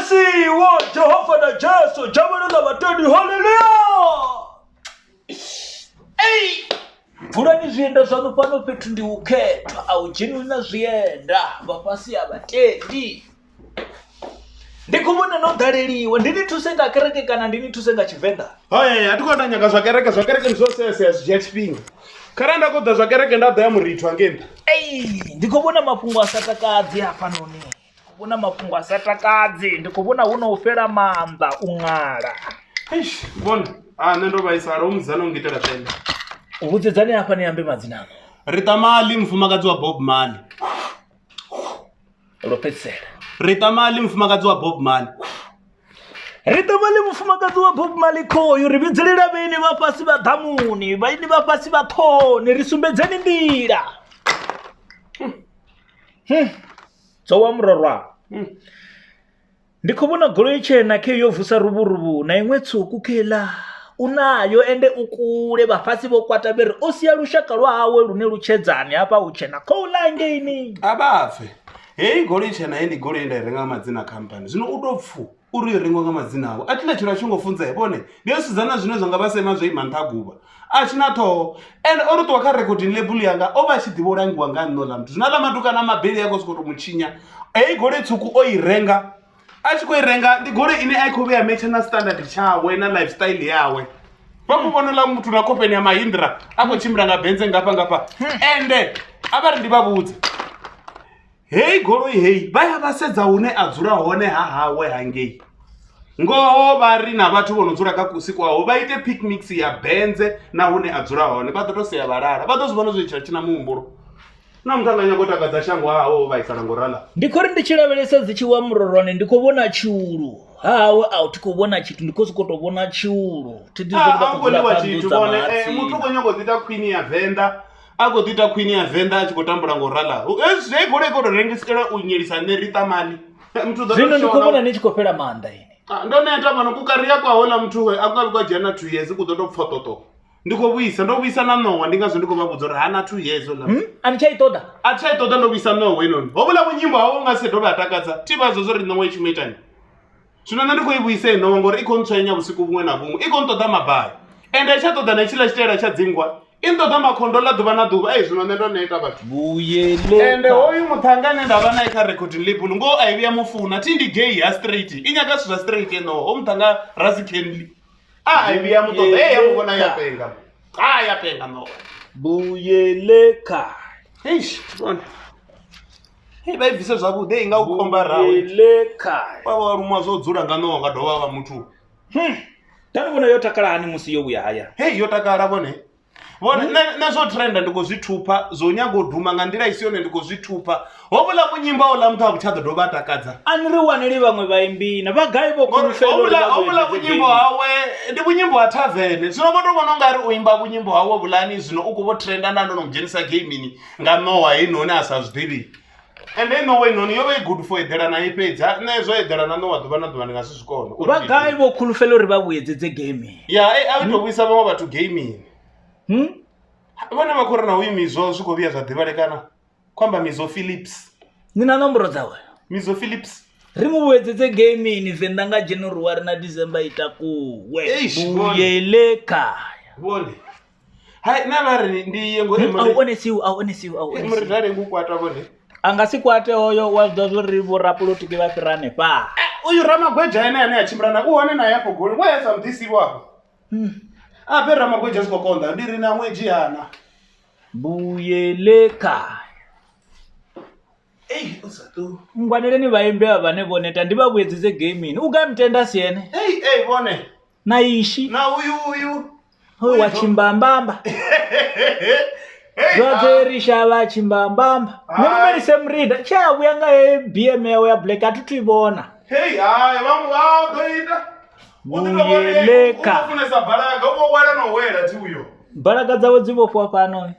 Asifiwe Jehova na Yesu, jamani la watani, haleluya. Fulani zvienda zvano pano petu ndi uketwa au jinu na zvienda vapasi abatendi. Ndikubona no daleliwa ndini tusenga kereke kana ndini tusenga chivenda. Haya atikona nyanga zvakereke nzosese azvichipinga. Karanda kodza zvakereke ndadha yamuritwa ngenda. Ndikubona mapungu asatakadzi apa noni. Ndikubona mapungu asatakadzi, ndikubona unofera manda ungara. Bona nendo vaisara umuzana ungitera tenda. Uvudzedzani apa niyambe madzina. Rita Mali mfumakadzi wa Bob Marley. Lopetsera. Rita Mali mfumakadzi wa Bob Marley. Rita Mali mfumakadzi wa Bob Marley khoyo rividzilira veni vapasi va dhamuni, vaini vapasi va thoni, risumbedzeni ndira. Tsowa murorwa. Ndikubona goloi chena ke yovusa ruburubu na imwe tsuku kela. Unayo ende ukule vafasi vokwata veri osiya lushaka lwawe lune luchedzani apa uchena koulange ini abafe goloi chena endi goloi ndairenga madzina company zvino udopfu uri ringo ngamadzina awo atile chiro chingofunza yebone ndiyosizana zvino zvanga vasema zveimhantaguva achina toho and ori to wakarekodi label yanga ova chidhivorangiwa nganola mtu zvinala maduka namabheli yako sikoto muchinya goloi tsuku oirenga achikoirenga ndigore ine aikoveya mechana standard chawe na lifestyle yawe pakuvonela mutu na company ya Mahindra apo chimranga benze ngapa ende avari ndivavudza goloi vaya vasedza une adzura hone hahawe hangei ngoho vari navatu vonodzura kakusikwawo vaite picnics ya benze na une adzura hone vatotosiya varara vatozivona zvichira china muhumburo na mutanganya kotakadza shango hawo vaisara ngorala ndikori ndichilavelesa dzichiwa murorwane ndikuvona chiuru hawe au tikuvona chitu ndikosikotobona chiuru tidizongoliwa chitu bone mutu konyongodzita queen ya venda agodzita queen ya venda achikotambura ngorala zvegore kotorengesera unyerisa nerita Mali zvino ndikuvona nichikopera manda ini ndoneta mano kukariya kwahola mutuwe akavikwa jana 2 years kuzotopfototo ndikovuyisa ndovuyisa na Nowa ndingazo ndikovabudza uri hana 2 years ola anichaitoda ndovuyisa Nowa inoni hovula munyimbo hawo ungasedova atakadza tivazozo ri Nowa ichimuitani zvino nandikoivuyisa Nowa ngori ikontsvenya usiku bumwe na bumwe ikontoda mabhayi ende ichatoda nechila chitera chadzingwa intoda makondola dhuva na dhuva zvino nendoneta vatu buyele ende hoyu muthanga nendava naye karecording label ngo aiviya mufuna tindi gay ya straight inyakasvizva straight enowa omutanga Rasi Kenley aiviya mutoda yamuvona yapenga yapenga no buyeleka bona vaibvise zvakude ingaukomba buyeleka vava rumwa zodzura nganowa ngadova va mutu tanivona yotakala hani musi youya haya yotakala vone nezvotrenda ndikozvitupa zonyangodhuma ngandira isiyone ndikozvitupa hovula munyimba ola mutu akuchadhodova atakadza aniriwaniri vamwe vaimbina vagai vokuhovula munyimbo hawe ndi munyimbo wa tavhene zvino votovona ungari uimba munyimbo hawe vulani zvino ukuvotrenda ndandonomujenisa gamini nganowa inoni asazvidiri ende inowa inoni yove good for edherana ipedza nezoedherana nowa dhuva na dhuva ndingasizvikona vagai vokhulufela uri vavuyedzedze gaming avitovuyisa vamwe vatu gaming vana vakorana uyu mizo zvikoviya zvadhivarekana kwamba Mizo Philips nina nomboro dzawe Mizo Philips rimuvuyedzedze gaming vendanga January na December itakuwe buyeleka vone hai navari ndiyengo aonesiwe ngukwata vone angasikwate hoyo wazvazvori vorapolotiki vafirane pa uyu Ramagweja ene ane achimbrana uone naye apo goli wayesa mdhisi wako ape Ramagweja sikokonda ndiri namwe jihana buyeleka usatu ngwaneleni vaimbe vane voneta ndivavuyedzedze gaming ugamutenda siyene vone na ishi na uyu wachimbambamba zvodzerisha vachimbambamba nemumerise murida chauya ngaye BM yawo ya black atituivona vamwe vaotoita buyeleka ufunesa bharaga uvowara nowera ti uyo bharaga dzavo dzivofwa pano